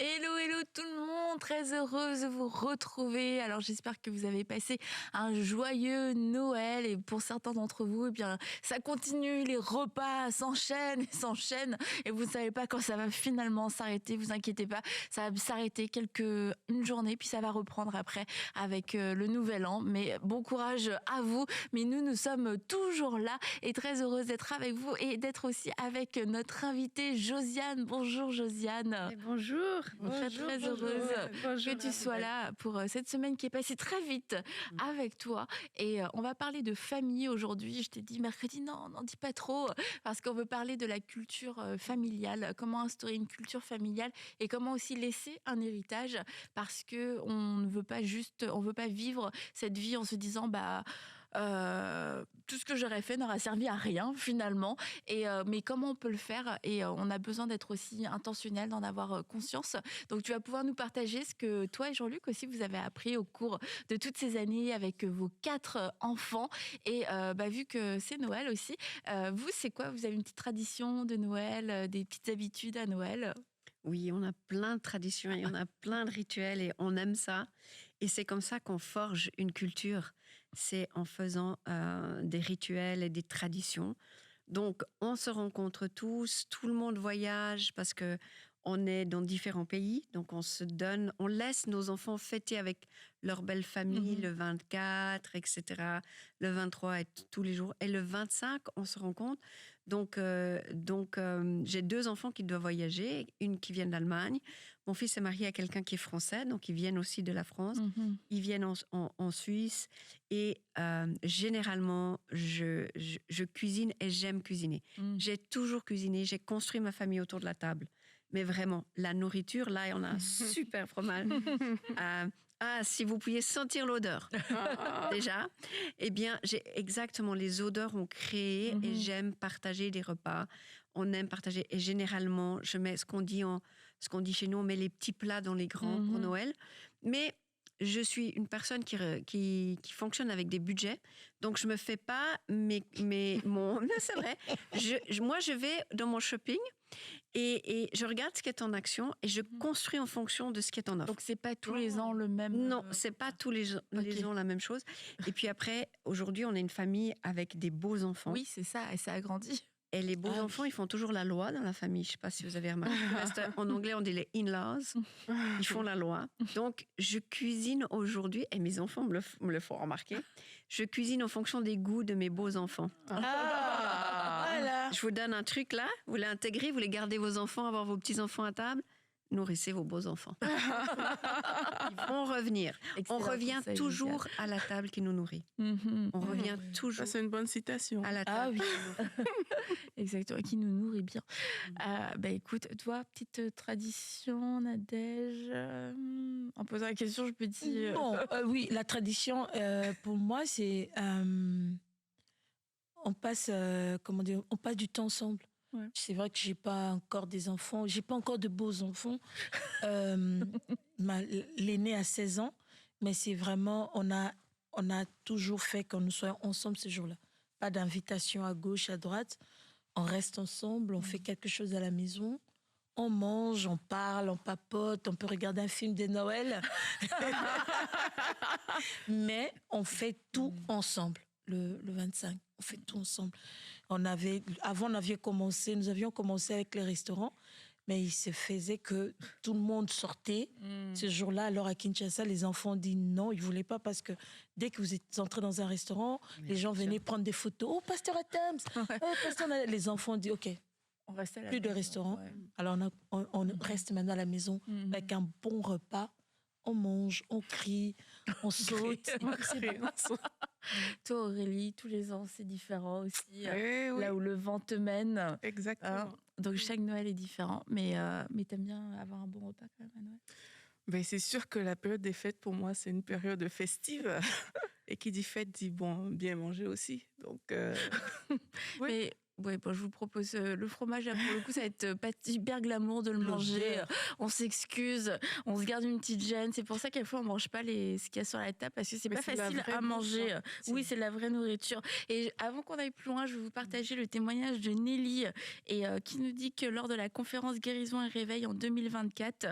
Hello, hello tout le monde, très heureuse de vous retrouver. Alors j'espère que vous avez passé un joyeux Noël et pour certains d'entre vous, eh bien ça continue, les repas s'enchaînent et s'enchaînent et vous ne savez pas quand ça va finalement s'arrêter. Vous inquiétez pas, ça va s'arrêter une journée puis ça va reprendre après avec le nouvel an. Mais bon courage à vous. Mais nous sommes toujours là et très heureuse d'être avec vous et d'être aussi avec notre invitée Josiane. Bonjour Josiane. Et bonjour. Très heureuse que tu sois là pour cette semaine qui est passée très vite avec toi. Et on va parler de famille aujourd'hui. Je t'ai dit mercredi, non, n'en dis pas trop, parce qu'on veut parler de la culture familiale, comment instaurer une culture familiale et comment aussi laisser un héritage, parce que on ne veut pas vivre cette vie en se disant, tout ce que j'aurais fait n'aura servi à rien finalement. Mais comment on peut le faire? Et on a besoin d'être aussi intentionnel, d'en avoir conscience. Donc tu vas pouvoir nous partager ce que toi et Jean-Luc aussi vous avez appris au cours de toutes ces années avec vos 4 enfants. Et vu que c'est Noël aussi, vous c'est quoi? Vous avez une petite tradition de Noël, des petites habitudes à Noël? Oui, on a plein de traditions et on a plein de rituels et on aime ça. Et c'est comme ça qu'on forge une culture. C'est en faisant des rituels et des traditions. Donc, on se rencontre tous, tout le monde voyage parce que on est dans différents pays. Donc, on laisse nos enfants fêter avec leur belle famille le 24, etc. Le 23 et tous les jours. Et le 25, on se rencontre. Donc, j'ai 2 enfants qui doivent voyager, une qui vient d'Allemagne. Mon fils est marié à quelqu'un qui est français, donc ils viennent aussi de la France. Ils viennent en Suisse. Et généralement, je cuisine et j'aime cuisiner. J'ai toujours cuisiné, j'ai construit ma famille autour de la table. Mais vraiment, la nourriture, là, on a super fromage. Si vous pouviez sentir l'odeur, déjà, eh bien, exactement, les odeurs ont créé et j'aime partager des repas. On aime partager. Et généralement, je mets ce qu'on dit chez nous, on met les petits plats dans les grands pour Noël. Mais je suis une personne qui fonctionne avec des budgets, donc je me fais pas mais c'est vrai. Moi, je vais dans mon shopping et je regarde ce qui est en action et je construis en fonction de ce qui est en offre. Donc c'est pas tous les ans le même. Non, c'est pas tous les ans la même chose. Et puis après, aujourd'hui, on est une famille avec des beaux enfants. Oui, c'est ça, et ça a grandi. Et les beaux enfants, ils font toujours la loi dans la famille. Je ne sais pas si vous avez remarqué. En anglais, on dit les in-laws. Ils font la loi. Donc, je cuisine aujourd'hui, et mes enfants me le font remarquer, je cuisine en fonction des goûts de mes beaux enfants. Voilà. Je vous donne un truc là, vous l'intégrer, vous voulez garder vos enfants, avoir vos petits-enfants à table, nourrissez vos beaux enfants. Ils vont revenir. Excellent, on revient toujours à la table qui nous nourrit. On revient toujours. Ça, c'est une bonne citation. À la table. Ah oui. Exactement, qui nous nourrit bien. Écoute, toi, petite tradition, Nadège, en posant la question, je peux dire... Oui, la tradition, pour moi, c'est... on passe du temps ensemble. Ouais. C'est vrai que j'ai pas encore des enfants, j'ai pas encore de beaux enfants. L'aîné a 16 ans, mais c'est vraiment, on a toujours fait qu'on nous soyons ensemble ce jour-là. Pas d'invitation à gauche, à droite. On reste ensemble, on fait quelque chose à la maison. On mange, on parle, on papote, on peut regarder un film de Noël. Mais on fait tout ensemble, le 25. On fait tout ensemble. Nous avions commencé avec les restaurants, mais il se faisait que tout le monde sortait ce jour-là. Alors à Kinshasa, les enfants disent non, ils ne voulaient pas parce que dès que vous êtes entrés dans un restaurant, les gens venaient prendre des photos. Oh, Pasteur Adams, les enfants disent ok. On reste à la plus maison, de restaurant. Ouais. Alors on reste maintenant à la maison avec un bon repas. On mange, on crie, on saute. Toi, Aurélie, tous les ans, c'est différent aussi. Oui. Là où le vent te mène. Exactement. Donc, chaque Noël est différent. Mais t'aimes bien avoir un bon repas quand même à Noël? C'est sûr que la période des fêtes, pour moi, c'est une période festive. Et qui dit fête dit bien manger aussi. Donc, oui. Mais Ouais, bon, je vous propose le fromage. Là, pour le coup, ça va être pas hyper glamour de le manger. On s'excuse, on se garde une petite gêne. C'est pour ça qu'à fois on mange pas ce qu'il y a sur la table parce que c'est Mais pas c'est de la facile vraie à bouffe, manger. hein. Oui, c'est de la vraie nourriture. Et avant qu'on aille plus loin, je vais vous partager le témoignage de Nelly et qui nous dit que lors de la conférence Guérison et Réveil en 2024,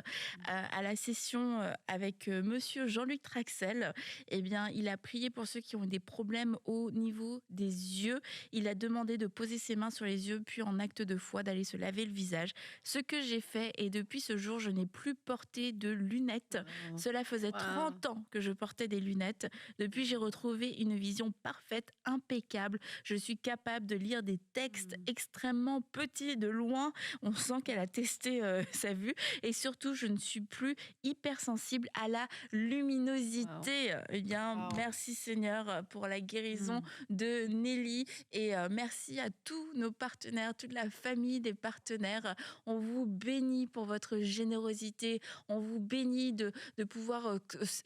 à la session avec Monsieur Jean-Luc Traxel, eh bien, il a prié pour ceux qui ont des problèmes au niveau des yeux. Il a demandé de poser ses mains sur les yeux, puis en acte de foi, d'aller se laver le visage. Ce que j'ai fait, et depuis ce jour, je n'ai plus porté de lunettes. Cela faisait 30 ans que je portais des lunettes. Depuis, j'ai retrouvé une vision parfaite, impeccable. Je suis capable de lire des textes extrêmement petits de loin. On sent qu'elle a testé sa vue. Et surtout, je ne suis plus hypersensible à la luminosité. Eh bien, merci Seigneur pour la guérison de Nelly. Et merci à tous nos partenaires, toute la famille des partenaires. On vous bénit pour votre générosité. On vous bénit de pouvoir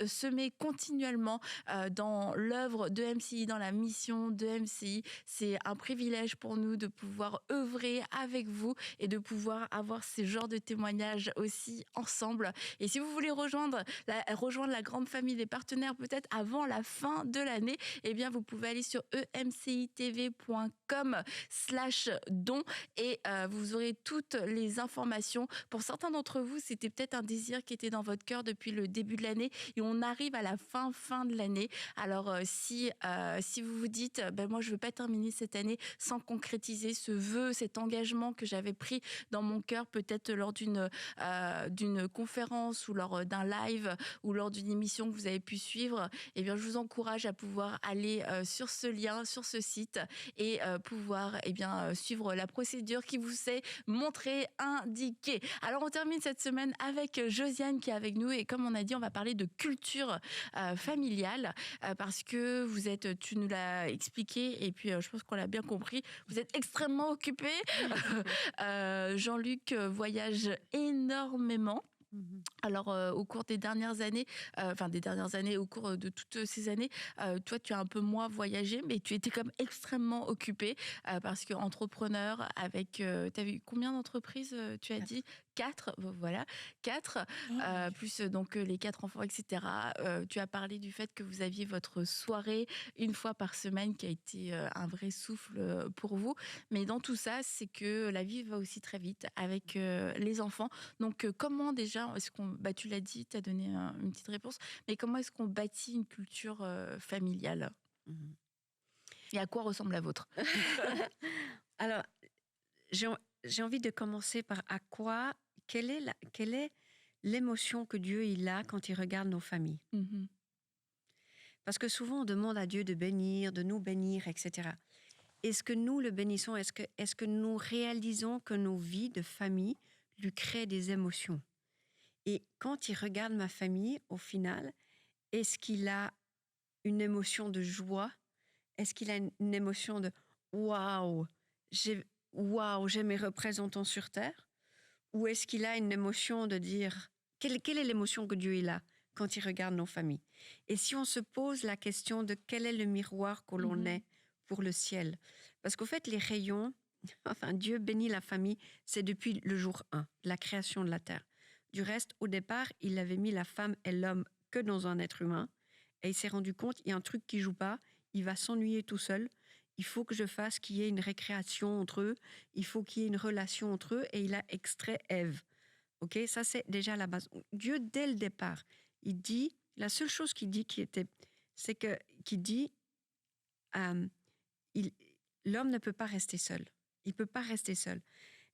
semer continuellement dans l'œuvre de MCI, dans la mission de MCI. C'est un privilège pour nous de pouvoir œuvrer avec vous et de pouvoir avoir ces genres de témoignages aussi ensemble. Et si vous voulez rejoindre la grande famille des partenaires peut-être avant la fin de l'année, eh bien vous pouvez aller sur emcitv.com/don et vous aurez toutes les informations. Pour certains d'entre vous, c'était peut-être un désir qui était dans votre cœur depuis le début de l'année et on arrive à la fin de l'année. Alors si vous vous dites moi je veux pas terminer cette année sans concrétiser ce vœu, cet engagement que j'avais pris dans mon cœur, peut-être lors d'une conférence ou lors d'un live ou lors d'une émission que vous avez pu suivre, eh bien je vous encourage à pouvoir aller sur ce lien, sur ce site et pouvoir suivre la procédure qui vous est montrée, indiquée. Alors on termine cette semaine avec Josiane qui est avec nous et comme on a dit, on va parler de culture familiale parce que tu nous l'as expliqué et puis je pense qu'on l'a bien compris, vous êtes extrêmement occupé. Jean-Luc voyage énormément. Alors, au cours des dernières années, au cours de toutes ces années, toi, tu as un peu moins voyagé, mais tu étais comme extrêmement occupé parce que entrepreneur avec, tu as vu combien d'entreprises, tu as dit 4, voilà, 4, plus donc les 4 enfants, etc. Tu as parlé du fait que vous aviez votre soirée une fois par semaine qui a été un vrai souffle pour vous. Mais dans tout ça, c'est que la vie va aussi très vite avec les enfants. Donc, comment déjà est-ce qu'on, tu l'as dit, tu as donné une petite réponse, mais comment est-ce qu'on bâtit une culture familiale et à quoi ressemble la vôtre? Alors, j'ai envie de commencer par quelle est l'émotion que Dieu il a quand il regarde nos familles. Parce que souvent on demande à Dieu de nous bénir, etc. Est-ce que nous le bénissons? Est-ce que nous réalisons que nos vies de famille lui créent des émotions? Et quand il regarde ma famille, au final, est-ce qu'il a une émotion de joie? Est-ce qu'il a une émotion de waouh, j'ai mes représentants sur terre? Ou est-ce qu'il a une émotion de dire quelle est l'émotion que Dieu il a quand il regarde nos familles? Et si on se pose la question de quel est le miroir que l'on est pour le ciel? Parce qu'au fait, les rayons, Dieu bénit la famille, c'est depuis le jour 1, la création de la terre. Du reste, au départ, il avait mis la femme et l'homme que dans un être humain. Et il s'est rendu compte, il y a un truc qui joue pas, il va s'ennuyer tout seul. Il faut que je fasse qu'il y ait une récréation entre eux. Il faut qu'il y ait une relation entre eux. Et il a extrait Ève. Ok, ça c'est déjà la base. Dieu, dès le départ, il dit, la seule chose qu'il dit l'homme ne peut pas rester seul. Il peut pas rester seul.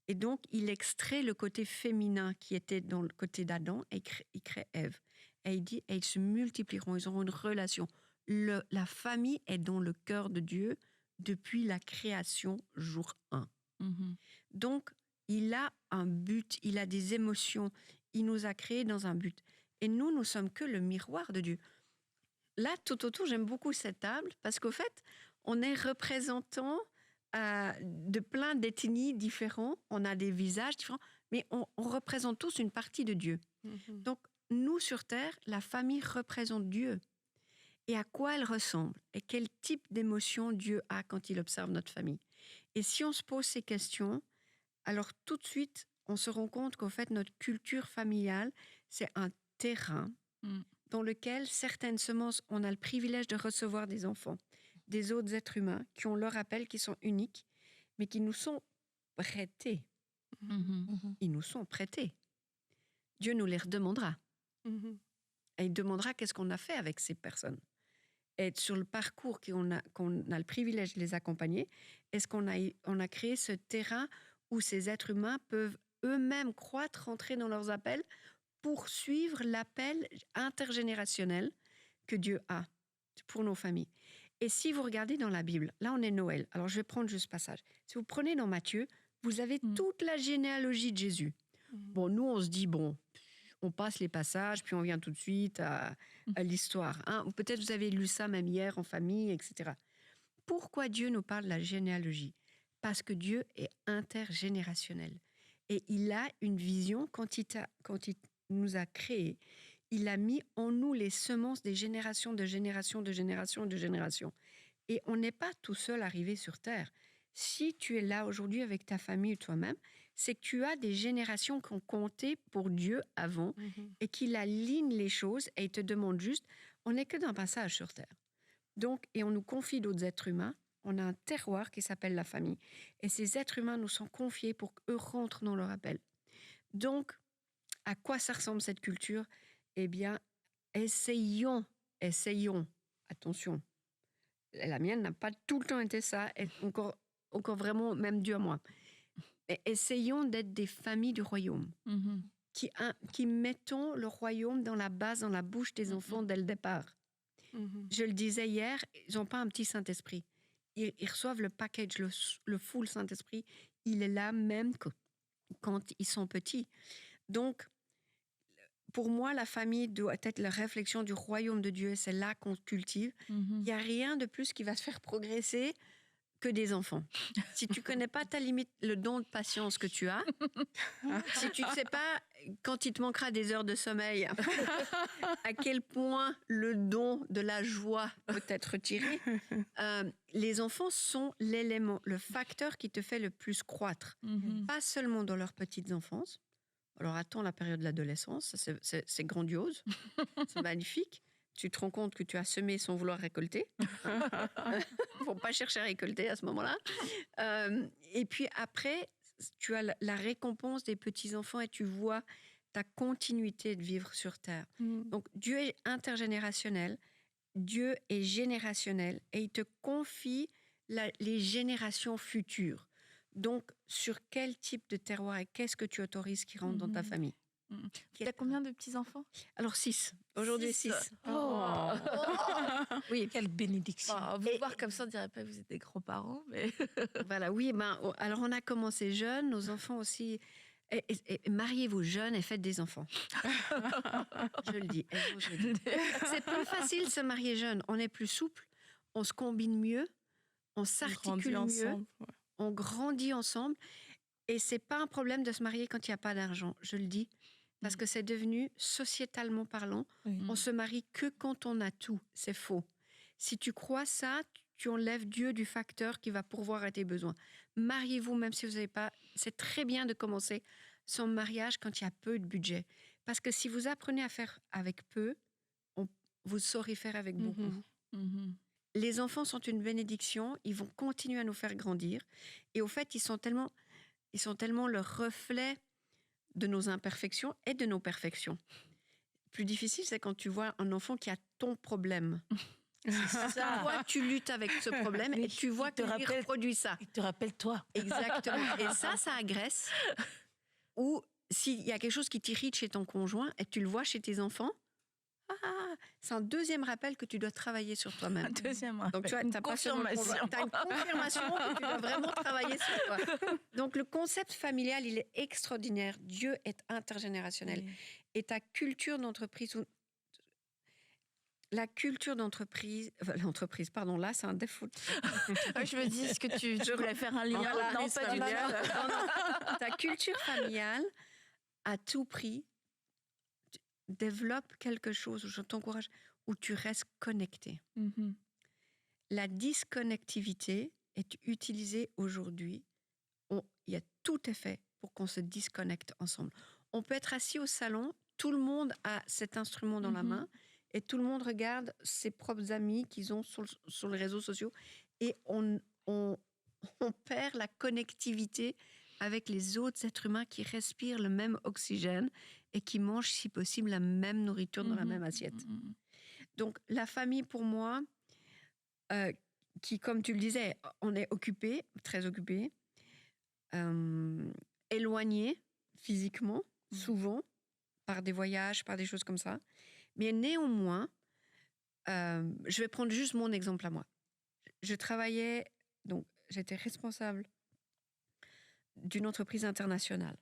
Et donc, il extrait le côté féminin qui était dans le côté d'Adam et il crée Ève. Et il dit, et ils se multiplieront, ils auront une relation. La famille est dans le cœur de Dieu depuis la création, jour 1. Donc, il a un but, il a des émotions, il nous a créés dans un but. Et nous sommes que le miroir de Dieu. Là, tout autour, j'aime beaucoup cette table parce qu'au fait, on est représentant de plein d'ethnies différents, on a des visages différents, mais on représente tous une partie de Dieu. Donc, nous sur Terre, la famille représente Dieu. Et à quoi elle ressemble? Et quel type d'émotion Dieu a quand il observe notre famille? Et si on se pose ces questions, alors tout de suite, on se rend compte qu'en fait, notre culture familiale, c'est un terrain dans lequel certaines semences, on a le privilège de recevoir des enfants, des autres êtres humains qui ont leur appel, qui sont uniques, mais qui nous sont prêtés. Ils nous sont prêtés. Dieu nous les redemandera. Et il demandera qu'est-ce qu'on a fait avec ces personnes. Et sur le parcours qu'on a le privilège de les accompagner, est-ce qu'on a créé ce terrain où ces êtres humains peuvent eux-mêmes croître, rentrer dans leurs appels pour suivre l'appel intergénérationnel que Dieu a pour nos familles. Et si vous regardez dans la Bible, là on est Noël, alors je vais prendre juste ce passage. Si vous prenez dans Matthieu, vous avez toute la généalogie de Jésus. Bon, nous on se dit, bon, on passe les passages, puis on vient tout de suite à l'histoire. Hein. Ou peut-être vous avez lu ça même hier en famille, etc. Pourquoi Dieu nous parle de la généalogie ? Parce que Dieu est intergénérationnel. Et il a une vision, quand il nous a créés, il a mis en nous les semences des générations, de générations, de générations, de générations. Et on n'est pas tout seul arrivé sur Terre. Si tu es là aujourd'hui avec ta famille ou toi-même, c'est que tu as des générations qui ont compté pour Dieu avant et qu'il aligne les choses et il te demande juste, on n'est que d'un passage sur Terre. Donc, et on nous confie d'autres êtres humains, on a un terroir qui s'appelle la famille. Et ces êtres humains nous sont confiés pour qu'eux rentrent dans leur appel. Donc, à quoi ça ressemble cette culture ? Eh bien, essayons, attention, la mienne n'a pas tout le temps été ça, et encore vraiment, même Dieu à moi. Mais essayons d'être des familles du royaume, qui mettons le royaume dans la base, dans la bouche des enfants dès le départ. Je le disais hier, ils n'ont pas un petit Saint-Esprit. Ils reçoivent le package, le full Saint-Esprit. Il est là même quand ils sont petits. Donc, pour moi, la famille doit être la réflexion du royaume de Dieu. C'est là qu'on cultive. Il n'y a rien de plus qui va se faire progresser que des enfants. Si tu ne connais pas ta limite, le don de patience que tu as, si tu ne sais pas, quand il te manquera des heures de sommeil, à quel point le don de la joie peut être retiré, les enfants sont l'élément, le facteur qui te fait le plus croître. Pas seulement dans leurs petites enfances. Alors attends la période de l'adolescence, c'est grandiose, c'est magnifique. Tu te rends compte que tu as semé sans vouloir récolter. Il ne faut pas chercher à récolter à ce moment-là. Et puis après, tu as la récompense des petits-enfants et tu vois ta continuité de vivre sur Terre. Donc Dieu est intergénérationnel, Dieu est générationnel et il te confie les générations futures. Donc, sur quel type de terroir et qu'est-ce que tu autorises qui rentre dans ta famille ? Tu as combien de petits-enfants ? Alors 6. Aujourd'hui 6. Oh. Oui. Quelle bénédiction. Vous voir comme ça, on dirait pas que vous êtes des grands-parents. Mais... Voilà, oui. Alors, on a commencé jeune, nos enfants aussi. Et mariez-vous jeunes et faites des enfants. Je le dis. C'est plus facile de se marier jeune. On est plus souple, on se combine mieux, on s'articule mieux, on grandit ensemble. Et c'est pas un problème de se marier quand il n'y a pas d'argent, je le dis. Parce que c'est devenu, sociétalement parlant, on se marie que quand on a tout. C'est faux. Si tu crois ça, tu enlèves Dieu du facteur qui va pourvoir à tes besoins. Mariez-vous même si vous n'avez pas... C'est très bien de commencer son mariage quand il y a peu de budget. Parce que si vous apprenez à faire avec peu, vous saurez faire avec beaucoup. Les enfants sont une bénédiction. Ils vont continuer à nous faire grandir. Et au fait, ils sont tellement le reflet de nos imperfections et de nos perfections. Plus difficile, c'est quand tu vois un enfant qui a ton problème. Ça. Toi, tu luttes avec ce problème et tu vois qu'il reproduit ça. Il te rappelle toi. Exactement. Et ça agresse. Ou s'il y a quelque chose qui t'irrite chez ton conjoint et tu le vois chez tes enfants, c'est un deuxième rappel que tu dois travailler sur toi-même. Un deuxième rappel. Donc tu as une confirmation que tu dois vraiment travailler sur toi. Donc le concept familial, il est extraordinaire. Dieu est intergénérationnel. Et ta culture d'entreprise, l'entreprise, pardon, là c'est un défaut. Je me dis, est-ce que tu voulais faire un lien ? Non, pas du tout. Ta culture familiale, à tout prix, développe quelque chose, je t'encourage, où tu restes connecté. La disconnectivité est utilisé aujourd'hui. Il y a tout est fait pour qu'on se disconnecte ensemble. On peut être assis au salon, tout le monde a cet instrument dans la main et tout le monde regarde ses propres amis qu'ils ont sur les réseaux sociaux et on perd la connectivité avec les autres êtres humains qui respirent le même oxygène et qui mangent, si possible, la même nourriture dans la même assiette. Donc, la famille, pour moi, qui, comme tu le disais, on est occupé, très occupé, éloigné physiquement, souvent, par des voyages, par des choses comme ça. Mais néanmoins, je vais prendre juste mon exemple à moi. Je travaillais, donc j'étais responsable d'une entreprise internationale.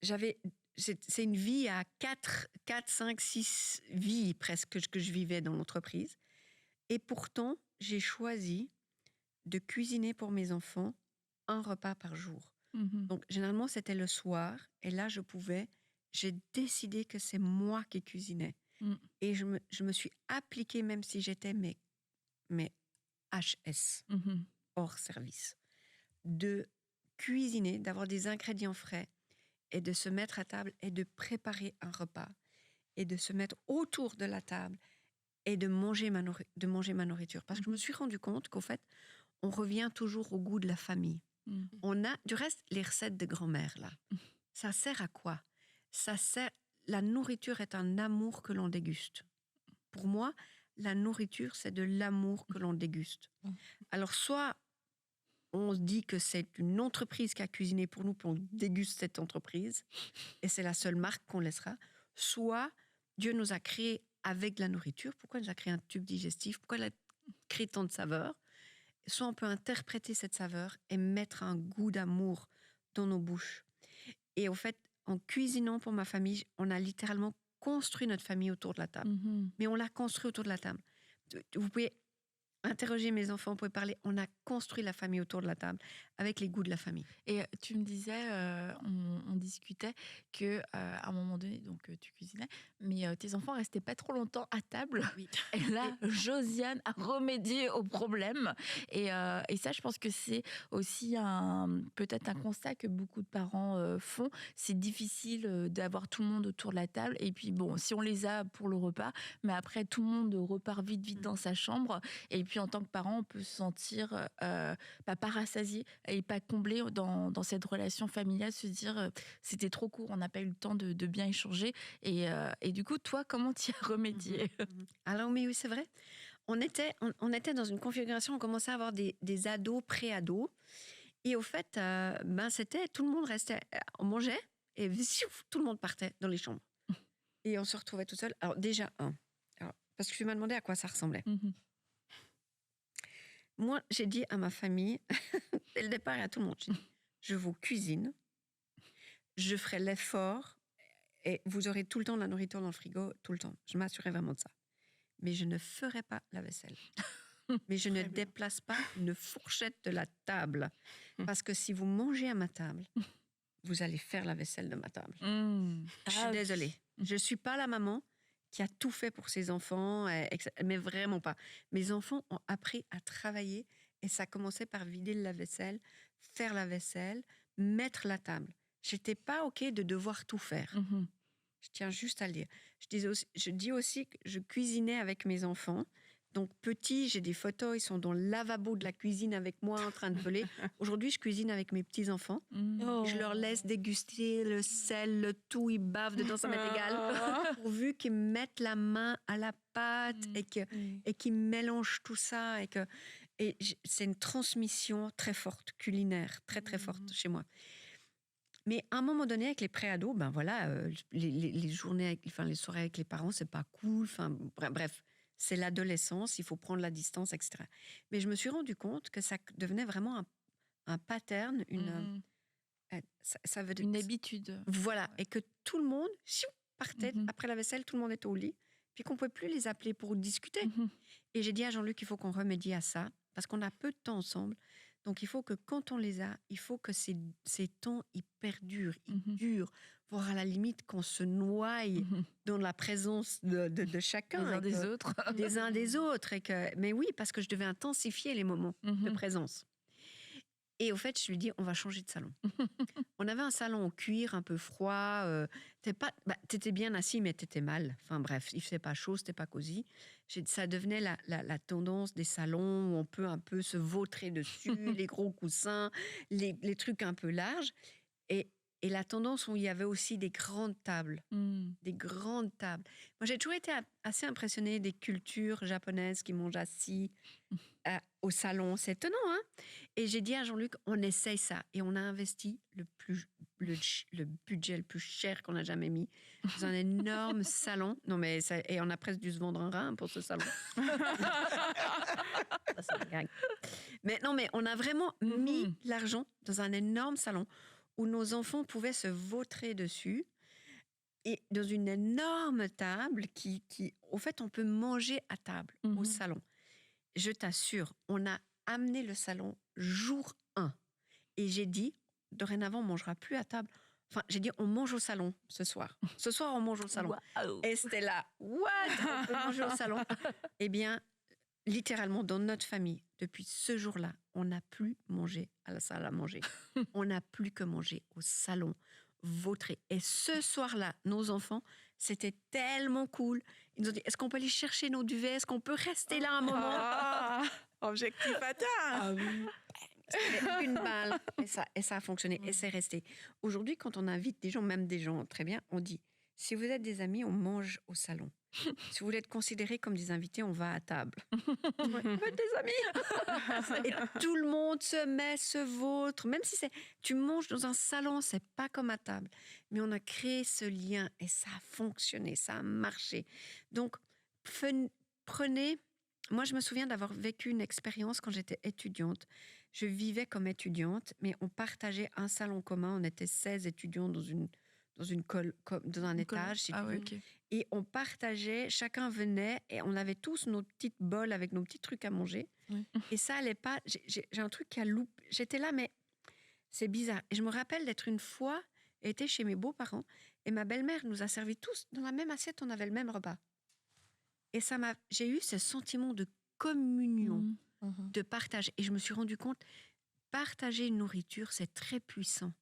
C'est une vie à 4, 5, 6 vies presque que je vivais dans l'entreprise. Et pourtant, j'ai choisi de cuisiner pour mes enfants un repas par jour. Donc, généralement, c'était le soir. Et là, j'ai décidé que c'est moi qui cuisinais. Et je me suis appliquée, même si j'étais mes HS, hors service, de cuisiner, d'avoir des ingrédients frais et de se mettre à table et de préparer un repas et de se mettre autour de la table et de manger ma nourriture. Parce que je me suis rendu compte qu'en fait, on revient toujours au goût de la famille. On a, du reste, les recettes de grand-mère, là. Ça sert à quoi? La nourriture est un amour que l'on déguste. Pour moi, la nourriture, c'est de l'amour que l'on déguste. Alors, soit on se dit que c'est une entreprise qui a cuisiné pour nous, puis on déguste cette entreprise, et c'est la seule marque qu'on laissera. Soit Dieu nous a créés avec de la nourriture. Pourquoi il nous a créé un tube digestif? Pourquoi il a créé tant de saveurs? Soit on peut interpréter cette saveur et mettre un goût d'amour dans nos bouches. Et au fait, en cuisinant pour ma famille, on a littéralement construit notre famille autour de la table. Mais on l'a construit autour de la table. Vous pouvez interroger mes enfants, vous pouvez parler. On a construit la famille autour de la table avec les goûts de la famille. Et tu me disais, on discutait que à un moment donné, donc tu cuisinais, mais tes enfants restaient pas trop longtemps à table. Oui. Et là, Josiane a remédié au problème. Et ça, je pense que c'est aussi peut-être un constat que beaucoup de parents font. C'est difficile d'avoir tout le monde autour de la table. Et puis bon, si on les a pour le repas, mais après tout le monde repart vite dans sa chambre. Et puis en tant que parent, on peut se sentir pas rassasié et pas comblé dans cette relation familiale, se dire c'était trop court, on n'a pas eu le temps de bien échanger. Et du coup, toi, comment tu y as remédié? Alors oui, c'est vrai. On était dans une configuration, on commençait à avoir des ados, pré-ados. Et au fait, c'était tout le monde restait, on mangeait et tout le monde partait dans les chambres. Et on se retrouvait tout seul. Alors déjà, parce que tu m'as demandé à quoi ça ressemblait. Moi, j'ai dit à ma famille, dès le départ et à tout le monde, j'ai dit, je vous cuisine, je ferai l'effort et vous aurez tout le temps de la nourriture dans le frigo, tout le temps. Je m'assurais vraiment de ça. Mais je ne ferai pas la vaisselle. Mais je ne déplace pas une fourchette de la table. Parce que si vous mangez à ma table, vous allez faire la vaisselle de ma table. Je suis désolée. Je ne suis pas la maman qui a tout fait pour ses enfants, mais vraiment pas. Mes enfants ont appris à travailler et ça commençait par vider le lave-vaisselle, faire la vaisselle, mettre la table. J'étais pas OK de devoir tout faire. Je tiens juste à le dire. Je dis aussi que je cuisinais avec mes enfants. Donc, petits, j'ai des photos, ils sont dans le lavabo de la cuisine avec moi en train de peler. Aujourd'hui, je cuisine avec mes petits-enfants. Je leur laisse déguster le sel, le tout, ils bavent dedans, ça m'est égal. Pourvu qu'ils mettent la main à la pâte et qu'ils mélangent tout ça. Et c'est une transmission très forte, culinaire, très, très forte chez moi. Mais à un moment donné, avec les pré-ados, les journées, les soirées avec les parents, c'est pas cool. Bref. C'est l'adolescence, il faut prendre la distance, etc. Mais je me suis rendu compte que ça devenait vraiment un pattern, une habitude. Voilà, et que tout le monde partait après la vaisselle, tout le monde était au lit, puis qu'on ne pouvait plus les appeler pour discuter. Et j'ai dit à Jean-Luc qu'il faut qu'on remédie à ça, parce qu'on a peu de temps ensemble. Donc, il faut que quand on les a, il faut que ces temps, ils perdurent, ils Mhm. durent, voire à la limite qu'on se noie Mhm. dans la présence de chacun. Les uns et des que- autres. des uns des autres. Mais oui, parce que je devais intensifier les moments de Mhm. présence. Et au fait, je lui dis, on va changer de salon. On avait un salon en cuir un peu froid. T'étais bien assis, mais t'étais mal. Enfin bref, il faisait pas chaud, c'était pas cosy. Ça devenait la tendance des salons où on peut un peu se vautrer dessus, les gros coussins, les trucs un peu larges. Et, et la tendance où il y avait aussi des grandes tables. Mm. Des grandes tables. Moi, j'ai toujours été assez impressionnée des cultures japonaises qui mangent assis au salon. C'est étonnant, hein? Et j'ai dit à Jean-Luc, on essaye ça. Et on a investi le budget le plus cher qu'on a jamais mis dans un énorme salon. Non, mais et on a presque dû se vendre un rein pour ce salon. Ça, c'est une gag. Mais non, mais on a vraiment mis Mhm. l'argent dans un énorme salon où nos enfants pouvaient se vautrer dessus. Et dans une énorme table au fait, on peut manger à table au Mhm. salon. Je t'assure, on a amené le salon jour 1. Et j'ai dit, dorénavant, on ne mangera plus à table. Enfin, j'ai dit, on mange au salon ce soir. Ce soir, on mange au salon. Waouh. Et c'était là, what? On peut manger au salon. Eh bien, littéralement, dans notre famille, depuis ce jour-là, on n'a plus mangé à la salle à manger. On n'a plus que manger au salon, vautré. Et ce soir-là, nos enfants, c'était tellement cool. Ils nous ont dit, est-ce qu'on peut aller chercher nos duvets? Est-ce qu'on peut rester là un moment? Ah, objectif atteint. Ah oui. C'était une balle. Et ça a fonctionné. Et c'est resté. Aujourd'hui, quand on invite des gens, même des gens très bien, on dit, si vous êtes des amis, on mange au salon. Si vous voulez être considérés comme des invités, on va à table. On veut être des amis. Et tout le monde se met, se vautre. Même si tu manges dans un salon, c'est pas comme à table. Mais on a créé ce lien et ça a fonctionné, ça a marché. Donc, prenez... Moi, je me souviens d'avoir vécu une expérience quand j'étais étudiante. Je vivais comme étudiante, mais on partageait un salon commun. On était 16 étudiants dans un étage, si Ah tu ouais, veux. ok. Et on partageait, chacun venait et on avait tous nos petites bols avec nos petits trucs à manger. Oui. Et ça allait pas. J'ai un truc qui a loupé. J'étais là, mais c'est bizarre. Et je me rappelle d'être une fois été chez mes beaux-parents et ma belle-mère nous a servi tous dans la même assiette. On avait le même repas. Et j'ai eu ce sentiment de communion, Mhm. de partage. Et je me suis rendu compte, partager une nourriture, c'est très puissant.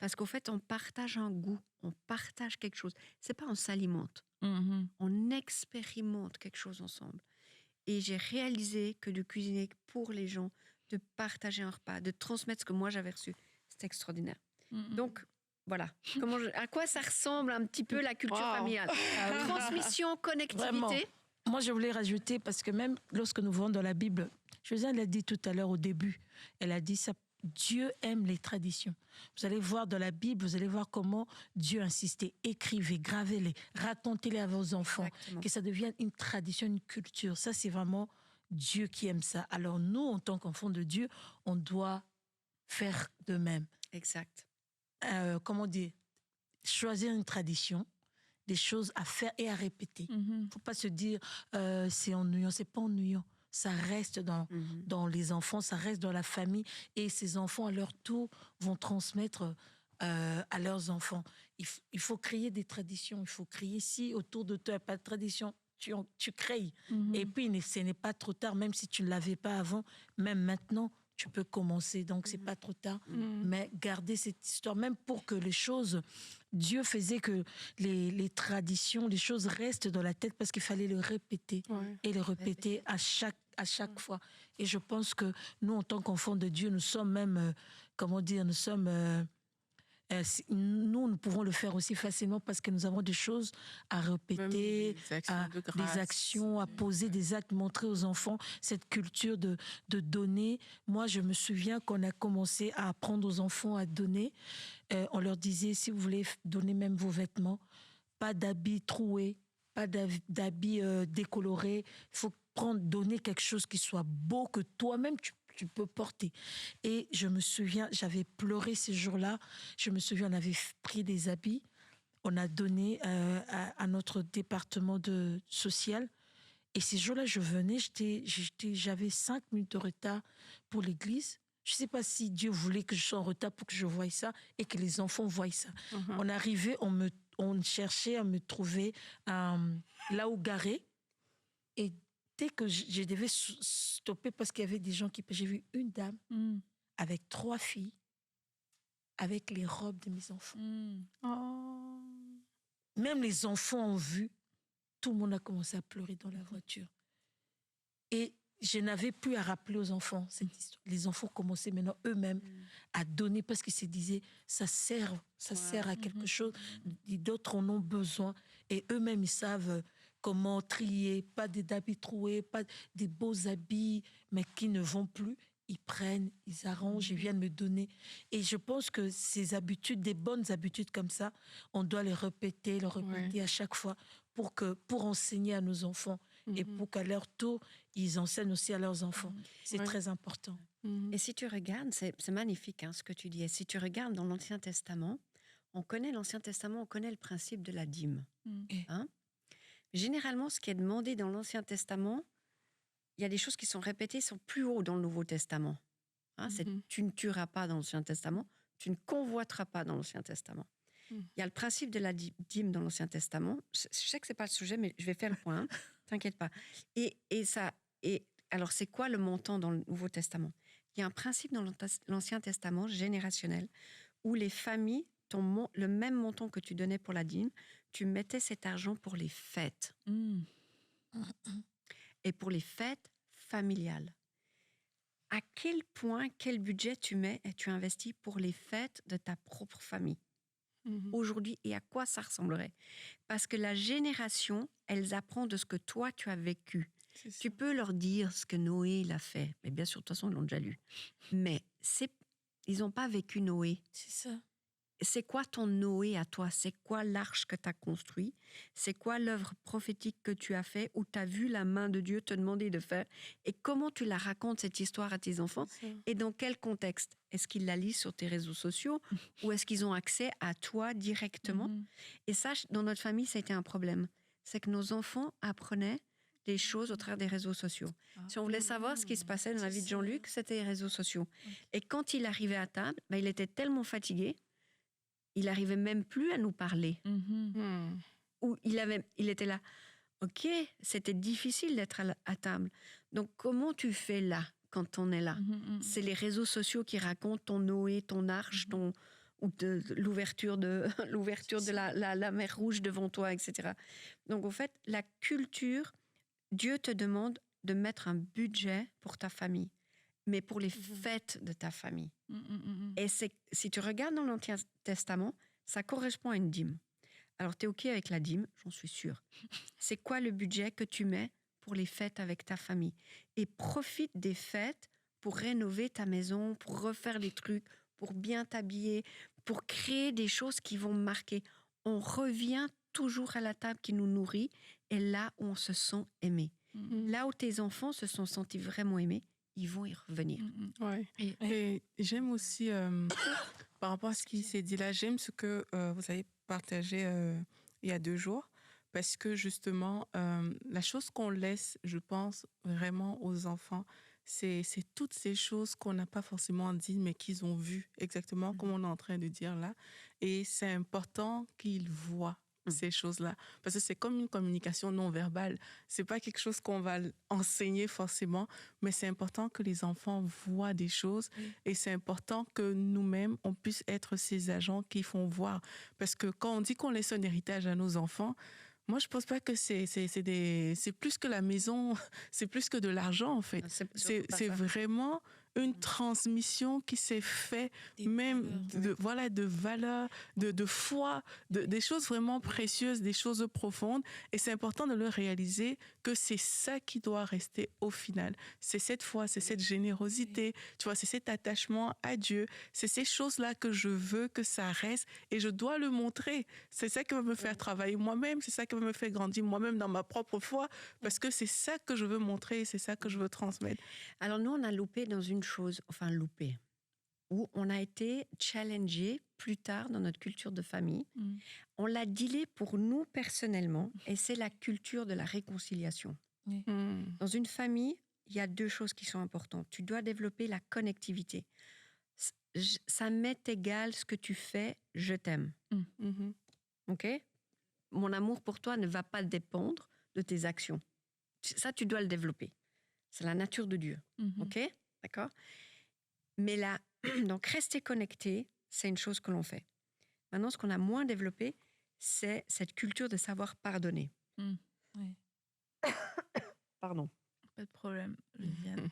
Parce qu'au fait, on partage un goût, on partage quelque chose. C'est pas on s'alimente, Mhm. on expérimente quelque chose ensemble. Et j'ai réalisé que de cuisiner pour les gens, de partager un repas, de transmettre ce que moi j'avais reçu, c'est extraordinaire. Mhm. Donc, voilà. À quoi ça ressemble un petit peu la culture Wow. familiale? Transmission, connectivité. Vraiment. Moi, je voulais rajouter, parce que même lorsque nous voyons dans la Bible, Josiane l'a dit tout à l'heure au début, elle a dit ça, Dieu aime les traditions. Vous allez voir dans la Bible, vous allez voir comment Dieu insistait. Écrivez, gravez-les, racontez-les à vos enfants, Exactement. que ça devienne une tradition, une culture. Ça, c'est vraiment Dieu qui aime ça. Alors nous, en tant qu'enfants de Dieu, on doit faire de même. Exact. Comment dire, choisir une tradition, des choses à faire et à répéter. Mhm. Faut pas se dire c'est ennuyant, c'est pas ennuyant. Ça reste dans les enfants, ça reste dans la famille et ces enfants à leur tour vont transmettre à leurs enfants. Il faut créer des traditions, il faut créer si autour de toi il n'y a pas de tradition, tu crées. Mhm. Et puis ce n'est pas trop tard, même si tu ne l'avais pas avant, même maintenant tu peux commencer, donc c'est pas trop tard. Mais garder cette histoire, même pour que les choses, Dieu faisait que les traditions, les choses restent dans la tête parce qu'il fallait le répéter Ouais. et le répéter à chaque fois. Et je pense que nous, en tant qu'enfants de Dieu, nous sommes même, nous pouvons le faire aussi facilement parce que nous avons des choses à Même répéter, des actions de grâce. des actions, à poser des actes, montrer aux enfants cette culture de donner. Moi, je me souviens qu'on a commencé à apprendre aux enfants à donner. On leur disait, si vous voulez donner même vos vêtements, pas d'habits troués, pas d'habits décolorés. Il faut donner quelque chose qui soit beau, que toi-même tu peux porter. Et je me souviens, j'avais pleuré ces jours-là. Je me souviens, on avait pris des habits, on a donné à notre département social. Et ces jours-là, je venais, j'avais 5 minutes de retard pour l'église. Je ne sais pas si Dieu voulait que je sois en retard pour que je voie ça et que les enfants voient ça. On arrivait, on cherchait à me trouver là où garer. Et dès que je devais stopper parce qu'il y avait des gens j'ai vu une dame avec 3 filles, avec les robes de mes enfants. Oh. Même les enfants ont vu. Tout le monde a commencé à pleurer dans la voiture. Et je n'avais plus à rappeler aux enfants cette histoire. Les enfants commençaient maintenant eux-mêmes à donner parce qu'ils se disaient ça sert à quelque chose. D'autres en ont besoin. Et eux-mêmes, ils savent comment trier, pas des habits troués, pas des beaux habits, mais qui ne vont plus. Ils prennent, ils arrangent, ils viennent me donner. Et je pense que ces habitudes, des bonnes habitudes comme ça, on doit les répéter à chaque fois pour enseigner à nos enfants et pour qu'à leur tour, ils enseignent aussi à leurs enfants. C'est très important. Et si tu regardes, c'est magnifique ce que tu dis. Et si tu regardes dans l'Ancien Testament, on connaît l'Ancien Testament, on connaît le principe de la dîme. Généralement, ce qui est demandé dans l'Ancien Testament, il y a des choses qui sont répétées, sont plus haut dans le Nouveau Testament. C'est tu ne tueras pas dans l'Ancien Testament, tu ne convoiteras pas dans l'Ancien Testament. Il y a le principe de la dîme dans l'Ancien Testament. Je sais que c'est pas le sujet, mais je vais faire le point. T'inquiète pas. Et alors, c'est quoi le montant dans le Nouveau Testament? Il y a un principe dans l'Ancien Testament générationnel où les familles, le même montant que tu donnais pour la dîme, tu mettais cet argent pour les fêtes. Et pour les fêtes familiales. À quel point, quel budget tu mets et tu investis pour les fêtes de ta propre famille aujourd'hui et à quoi ça ressemblerait? Parce que la génération, elles apprennent de ce que toi, tu as vécu. Tu peux leur dire ce que Noé il a fait. Mais bien sûr, de toute façon, ils l'ont déjà lu. Mais ils n'ont pas vécu Noé. C'est ça. C'est quoi ton Noé à toi? C'est quoi l'arche que tu as construit? C'est quoi l'œuvre prophétique que tu as fait où tu as vu la main de Dieu te demander de faire? Et comment tu la racontes, cette histoire, à tes enfants? Et dans quel contexte? Est-ce qu'ils la lisent sur tes réseaux sociaux ou est-ce qu'ils ont accès à toi directement? Et ça, dans notre famille, ça a été un problème. C'est que nos enfants apprenaient les choses au travers des réseaux sociaux. Si on voulait savoir ce qui se passait dans la vie de Jean-Luc, c'était les réseaux sociaux. Et quand il arrivait à table, il était tellement fatigué, il n'arrivait même plus à nous parler. Ou il était là. Ok, c'était difficile d'être à table. Donc, comment tu fais là, quand on est là? C'est les réseaux sociaux qui racontent ton Noé, ton arche, ou l'ouverture de la mer Rouge devant toi, etc. Donc, en fait, la culture, Dieu te demande de mettre un budget pour ta famille, mais pour les fêtes de ta famille. Et si tu regardes dans l'Ancien Testament, ça correspond à une dîme. Alors, tu es OK avec la dîme, j'en suis sûre. C'est quoi le budget que tu mets pour les fêtes avec ta famille? Et profite des fêtes pour rénover ta maison, pour refaire les trucs, pour bien t'habiller, pour créer des choses qui vont marquer. On revient toujours à la table qui nous nourrit et là où on se sent aimé. Là où tes enfants se sont sentis vraiment aimés, ils vont y revenir. Ouais. Et j'aime aussi, par rapport à ce qui s'est dit là, j'aime ce que vous avez partagé il y a 2 jours, parce que justement, la chose qu'on laisse, je pense, vraiment aux enfants, c'est toutes ces choses qu'on n'a pas forcément dit, mais qu'ils ont vues, exactement comme on est en train de dire là. Et c'est important qu'ils voient ces choses-là, parce que c'est comme une communication non verbale. C'est pas quelque chose qu'on va enseigner forcément, mais c'est important que les enfants voient des choses et c'est important que nous-mêmes on puisse être ces agents qui font voir, parce que quand on dit qu'on laisse un héritage à nos enfants, moi je pense pas que c'est plus que la maison, c'est plus que de l'argent en fait. C'est vraiment une transmission qui s'est faite, même de valeurs, de foi, des choses vraiment précieuses, des choses profondes. Et c'est important de le réaliser que c'est ça qui doit rester au final. C'est cette foi, c'est cette générosité, tu vois, c'est cet attachement à Dieu. C'est ces choses-là que je veux que ça reste et je dois le montrer. C'est ça qui va me faire travailler moi-même, c'est ça qui va me faire grandir moi-même dans ma propre foi, parce que c'est ça que je veux montrer, c'est ça que je veux transmettre. Alors nous, on a loupé dans une chose, où on a été challengé plus tard dans notre culture de famille. On l'a dealé pour nous personnellement, et c'est la culture de la réconciliation. Dans une famille, il il y a 2 choses qui sont importantes. Tu dois développer la connectivité. Ça m'est égal ce que tu fais, je t'aime. Mhm. OK? Mon amour pour toi ne va pas dépendre de tes actions. Ça, tu dois le développer. C'est la nature de Dieu. OK? D'accord? Mais là, donc rester connecté, c'est une chose que l'on fait. Maintenant, ce qu'on a moins développé, c'est cette culture de savoir pardonner. Oui. Pardon. Pas de problème, Viviane.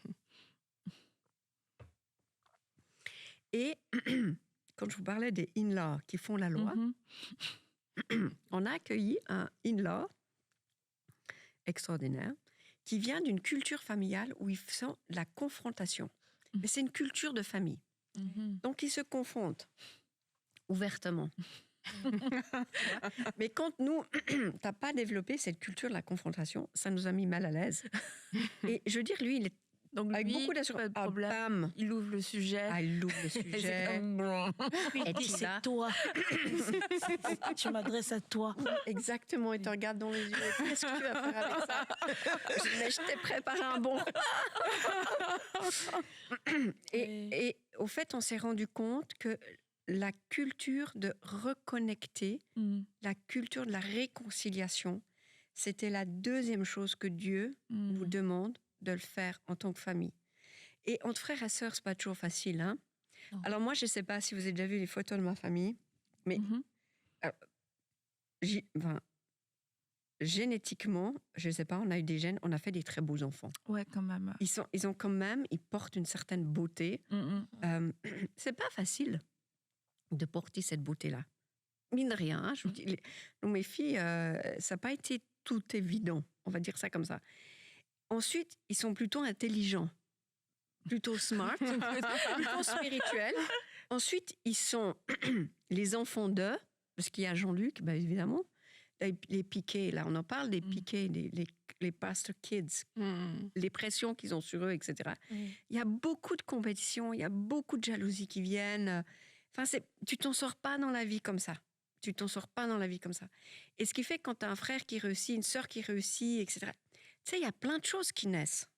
Et quand je vous parlais des in-laws qui font la loi, on a accueilli un in-law extraordinaire qui vient d'une culture familiale où ils font la confrontation. Mais c'est une culture de famille. Donc, ils se confrontent ouvertement. Mais quand nous, t'as pas développé cette culture de la confrontation, ça nous a mis mal à l'aise. Et je veux dire, lui, il est Donc, avec lui, beaucoup d'assurance. pas de problème. Bam. Il ouvre le sujet. Ah, il ouvre le Et c'est sujet. comme... Et Puis tu c'est vas- toi. Tu m'adresses à toi. Exactement, il te regarde dans les yeux. Qu'est-ce que tu vas faire avec ça? Mais je t'ai préparé un bon repas. Et au fait, on s'est rendu compte que la culture de reconnecter, la culture de la réconciliation, c'était la 2e chose que Dieu nous demande de le faire en tant que famille. Et entre frères et sœurs, c'est pas toujours facile, hein? Non. Alors moi, je sais pas si vous avez déjà vu les photos de ma famille, mais génétiquement, je sais pas, on a eu des gènes, on a fait des très beaux enfants. Ouais, quand même. Ils portent une certaine beauté. C'est pas facile de porter cette beauté-là. Mine de rien, hein, je vous dis, mes filles, ça n'a pas été tout évident, on va dire ça comme ça. Ensuite, ils sont plutôt intelligents, plutôt smart, plutôt spirituels. Ensuite, ils sont les enfants d'eux, parce qu'il y a Jean-Luc, ben évidemment, les piquets, là on en parle des piquets, les pastor kids, les pressions qu'ils ont sur eux, etc. Il y a beaucoup de compétition, il y a beaucoup de jalousie qui viennent. Enfin, tu t'en sors pas dans la vie comme ça. Tu t'en sors pas dans la vie comme ça. Et ce qui fait que quand tu as un frère qui réussit, une sœur qui réussit, etc., tu sais, il y a plein de choses qui naissent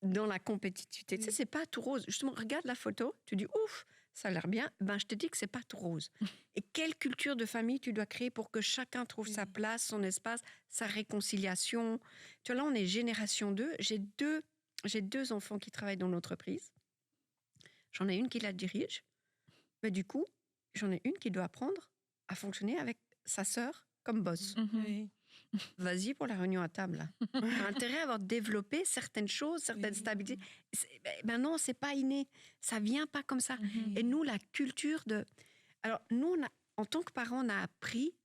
dans la compétitivité. Tu sais, c'est pas tout rose. Justement, regarde la photo, tu dis, ouf, ça a l'air bien. Ben, je te dis que c'est pas tout rose. Et quelle culture de famille tu dois créer pour que chacun trouve sa place, son espace, sa réconciliation. Tu vois, là, on est génération 2. J'ai deux enfants qui travaillent dans l'entreprise. J'en ai une qui la dirige. Mais du coup, j'en ai une qui doit apprendre à fonctionner avec sa sœur comme boss. Oui. Vas-y pour la réunion à table. Là. T'as intérêt à avoir développé certaines choses, certaines stabilités. Ben non, c'est pas inné. Ça vient pas comme ça. Et nous, la culture de... Alors, nous, en tant que parents, on a appris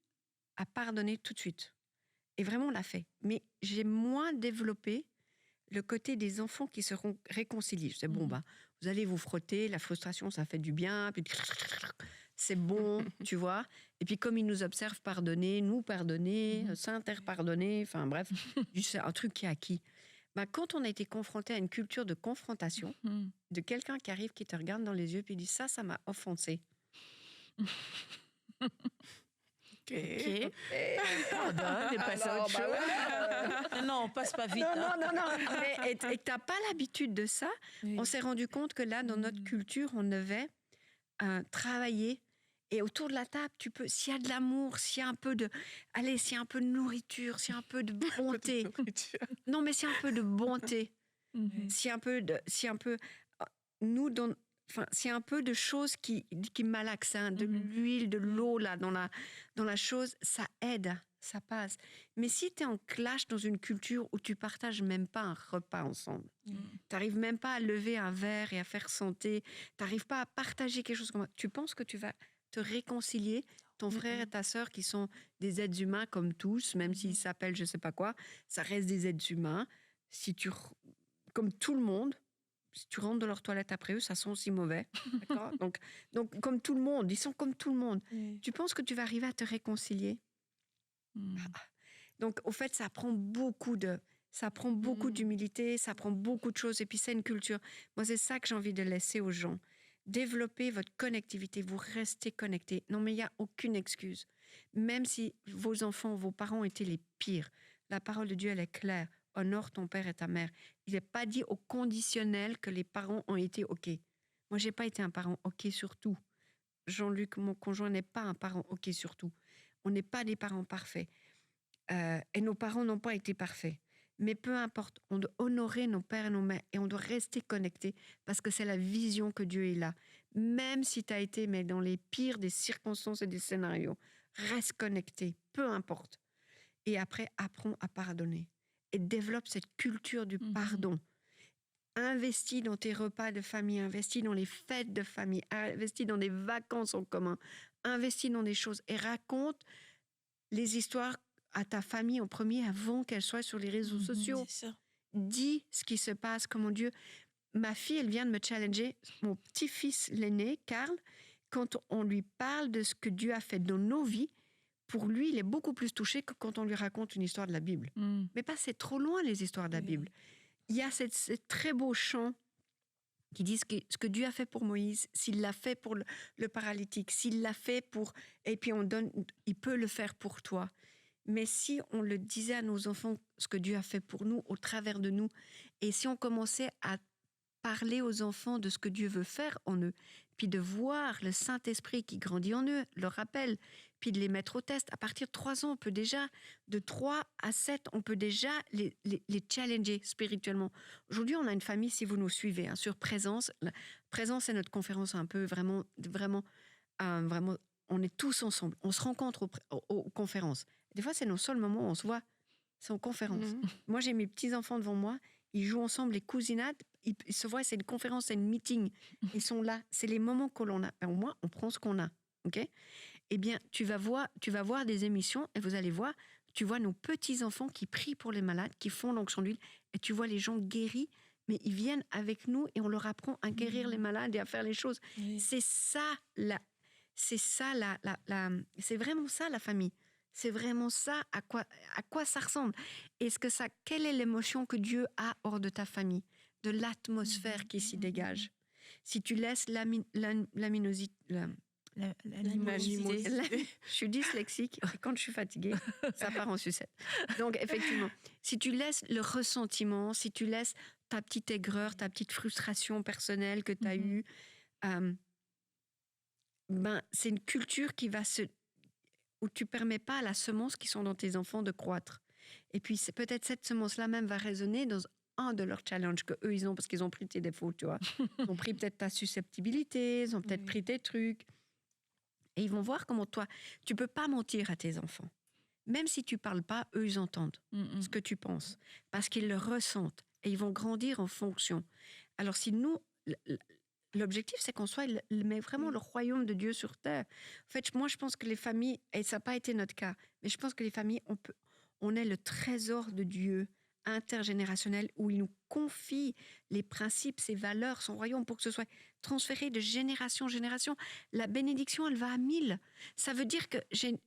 à pardonner tout de suite. Et vraiment, on l'a fait. Mais j'ai moins développé le côté des enfants qui seront réconciliés. Je dis, bon, bah, vous allez vous frotter, la frustration, ça fait du bien, puis c'est bon, tu vois. Et puis comme ils nous observent pardonner, nous pardonner, s'inter-pardonner, enfin bref, c'est un truc qui est acquis. Ben, quand on a été confronté à une culture de confrontation, de quelqu'un qui arrive, qui te regarde dans les yeux, puis dit ça m'a offensé. Ok. Pardonne, et passe à autre chose. Non, on passe pas vite. Non. Et que tu n'as pas l'habitude de ça, on s'est rendu compte que là, dans notre culture, on devait travailler. Et autour de la table, tu peux, s'il y a de l'amour, s'il y a un peu de, s'il y a un peu de nourriture, s'il y a un peu de bonté. Non, mais s'il y a un peu de bonté, s'il y a un peu, nous, s'il y a un peu de choses qui malaxent, hein, de l'huile, de l'eau là dans la chose, ça aide, ça passe. Mais si tu es en clash dans une culture où tu partages même pas un repas ensemble, tu n'arrives même pas à lever un verre et à faire santé, tu n'arrives pas à partager quelque chose comme ça, tu penses que tu vas te réconcilier, ton frère et ta sœur qui sont des êtres humains comme tous, même s'ils s'appellent je sais pas quoi, ça reste des êtres humains. Comme tout le monde, si tu rentres dans leur toilette après eux, ça sent aussi mauvais. D'accord ? donc, comme tout le monde, ils sont comme tout le monde. Tu penses que tu vas arriver à te réconcilier ? Donc, au fait, ça prend beaucoup d'humilité, ça prend beaucoup de choses. Et puis, c'est une culture. Moi, c'est ça que j'ai envie de laisser aux gens. Développez votre connectivité, vous restez connectés. Non, mais il n'y a aucune excuse. Même si vos enfants, vos parents étaient les pires, la parole de Dieu, elle est claire. honore ton père et ta mère. Il n'est pas dit au conditionnel que les parents ont été OK. Moi, j'ai pas été un parent OK sur tout. Jean-Luc, mon conjoint, n'est pas un parent OK sur tout. On n'est pas des parents parfaits. Et nos parents n'ont pas été parfaits. Mais peu importe, on doit honorer nos pères et nos mères et on doit rester connectés parce que c'est la vision que Dieu est là. Même si tu as été mais dans les pires des circonstances et des scénarios, reste connecté, peu importe. Et après, apprends à pardonner et développe cette culture du pardon. Investis dans tes repas de famille, investis dans les fêtes de famille, investis dans des vacances en commun, investis dans des choses et raconte les histoires à ta famille en premier avant qu'elle soit sur les réseaux sociaux. C'est ça. Dis ce qui se passe, comment Dieu... Ma fille, elle vient de me challenger. Mon petit-fils, l'aîné, Karl, quand on lui parle de ce que Dieu a fait dans nos vies, pour lui, il est beaucoup plus touché que quand on lui raconte une histoire de la Bible. Mais pas, c'est trop loin, les histoires de la Bible. Il y a ces très beaux chants qui disent que ce que Dieu a fait pour Moïse, s'il l'a fait pour le paralytique, s'il l'a fait pour... Et puis il peut le faire pour toi. Mais si on le disait à nos enfants, ce que Dieu a fait pour nous, au travers de nous, et si on commençait à parler aux enfants de ce que Dieu veut faire en eux, puis de voir le Saint-Esprit qui grandit en eux, leur rappel, puis de les mettre au test. À partir de 3 ans, on peut déjà, de 3 à 7, on peut déjà les challenger spirituellement. Aujourd'hui, on a une famille, si vous nous suivez, sur Présence. Présence, c'est notre conférence un peu vraiment, on est tous ensemble. On se rencontre aux conférences. Des fois, c'est nos seuls moments où on se voit. C'est en conférence. Moi, j'ai mes petits-enfants devant moi. Ils jouent ensemble les cousinades. Ils se voient, c'est une conférence, c'est une meeting. Ils sont là. C'est les moments que l'on a. Au moins, on prend ce qu'on a. OK ? Eh bien, tu vas voir des émissions et vous allez voir, tu vois nos petits-enfants qui prient pour les malades, qui font l'onction d'huile, et tu vois les gens guéris, mais ils viennent avec nous et on leur apprend à guérir les malades et à faire les choses. Oui. C'est vraiment ça la famille. C'est vraiment ça à quoi ça ressemble. Quelle est l'émotion que Dieu a hors de ta famille, de l'atmosphère qui s'y dégage. Si tu laisses l'animosité. Je suis dyslexique et quand je suis fatiguée, ça part en sucette. Donc effectivement, si tu laisses le ressentiment, si tu laisses ta petite aigreur, ta petite frustration personnelle que tu as eue, c'est une culture où tu permets pas à la semence qui sont dans tes enfants de croître. Et puis peut-être cette semence-là même va résonner dans un de leurs challenges que eux ils ont parce qu'ils ont pris tes défauts, tu vois. Ils ont pris peut-être ta susceptibilité, ils ont peut-être pris tes trucs. Et ils vont voir comment toi, tu peux pas mentir à tes enfants. Même si tu parles pas, eux ils entendent ce que tu penses parce qu'ils le ressentent et ils vont grandir en fonction. Alors si nous l'objectif, c'est qu'on soit mais vraiment le royaume de Dieu sur terre. En fait, moi, je pense que les familles, et ça n'a pas été notre cas, mais je pense que les familles, on est le trésor de Dieu intergénérationnel où il nous confie les principes, ses valeurs, son royaume pour que ce soit transféré de génération en génération. La bénédiction, elle va à 1000. Ça veut dire que j'ai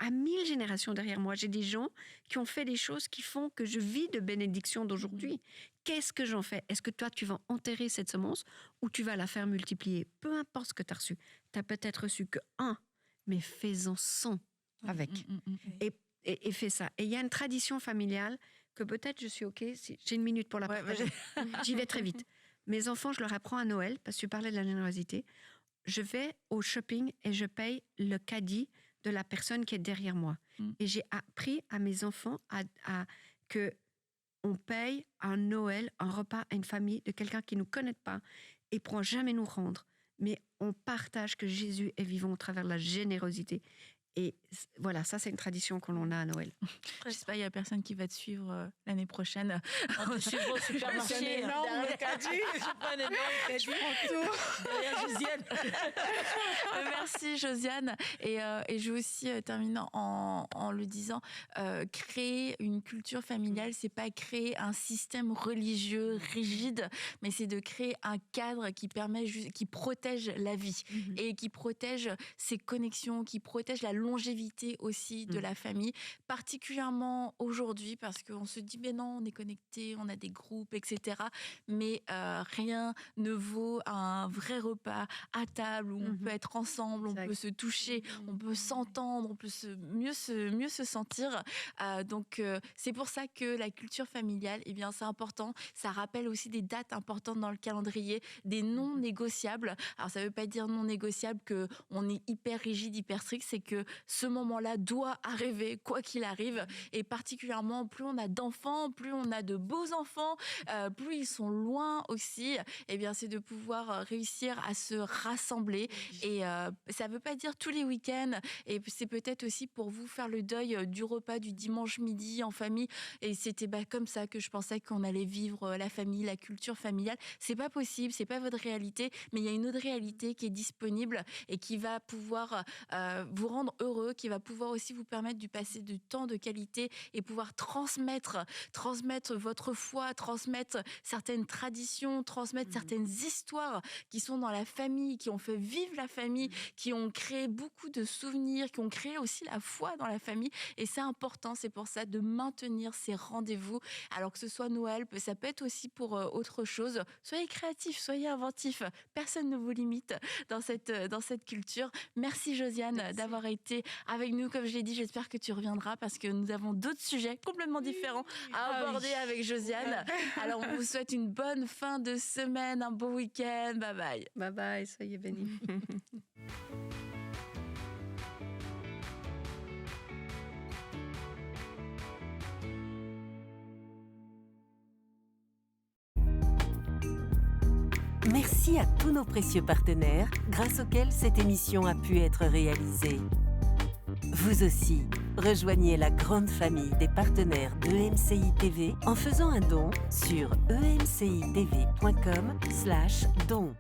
à 1000 générations derrière moi, j'ai des gens qui ont fait des choses qui font que je vis de bénédiction d'aujourd'hui. Qu'est-ce que j'en fais ? Est-ce que toi, tu vas enterrer cette semence ou tu vas la faire multiplier ? Peu importe ce que tu as reçu. Tu as peut-être reçu que 1, mais fais-en 100 avec. Et fais ça. Et il y a une tradition familiale que peut-être je suis OK, si j'ai une minute pour la partager. J'y vais très vite. Mes enfants, je leur apprends à Noël, parce que tu parlais de la générosité. Je vais au shopping et je paye le caddie de la personne qui est derrière moi. Et j'ai appris à mes enfants que on paye un Noël, un repas à une famille de quelqu'un qui ne nous connaît pas et ne pourra jamais nous rendre. Mais on partage que Jésus est vivant au travers de la générosité. Et voilà, ça, c'est une tradition que l'on a à Noël. J'espère qu'il n'y a personne qui va te suivre l'année prochaine. On te suivra au supermarché. C'est un énorme caddie. Je prends un énorme caddie. Je prends tout. Derrière Josiane. Merci Josiane. Et je vais aussi terminer en le disant, créer une culture familiale, c'est pas créer un système religieux rigide, mais c'est de créer un cadre qui protège la vie et qui protège ses connexions, qui protège la longévité aussi de la famille, particulièrement aujourd'hui parce qu'on se dit mais non, on est connecté, on a des groupes, etc. Mais rien ne vaut un vrai repas à table où on peut être ensemble, on peut se toucher, on peut s'entendre, on peut mieux se sentir. Donc c'est pour ça que la culture familiale, eh bien c'est important. Ça rappelle aussi des dates importantes dans le calendrier, des non négociables. Alors ça veut pas dire non négociable que on est hyper rigide, hyper strict, c'est que ce moment-là doit arriver quoi qu'il arrive. Et particulièrement, plus on a d'enfants, plus on a de beaux enfants, plus ils sont loin aussi, eh bien c'est de pouvoir réussir à se rassembler. Et ça veut pas dire tous les week-ends. Et c'est peut-être aussi pour vous faire le deuil du repas du dimanche midi en famille. Et c'était comme ça que je pensais qu'on allait vivre la famille, la culture familiale. C'est pas possible, c'est pas votre réalité, mais il y a une autre réalité qui est disponible et qui va pouvoir vous rendre heureux, qui va pouvoir aussi vous permettre de passer du temps de qualité et pouvoir transmettre votre foi, transmettre certaines traditions, transmettre certaines histoires qui sont dans la famille, qui ont fait vivre la famille, qui ont créé beaucoup de souvenirs, qui ont créé aussi la foi dans la famille. Et c'est important, c'est pour ça de maintenir ces rendez-vous. Alors que ce soit Noël, ça peut être aussi pour autre chose. Soyez créatifs, soyez inventifs. Personne ne vous limite dans cette culture. Merci Josiane d'avoir été avec nous. Comme je l'ai dit, j'espère que tu reviendras parce que nous avons d'autres sujets complètement différents à aborder avec Josiane. Alors on vous souhaite une bonne fin de semaine, un beau week-end. Bye bye. Bye bye, soyez bénis. Merci à tous nos précieux partenaires, grâce auxquels cette émission a pu être réalisée. Vous aussi, rejoignez la grande famille des partenaires d'EMCI TV en faisant un don sur emcitv.com/don.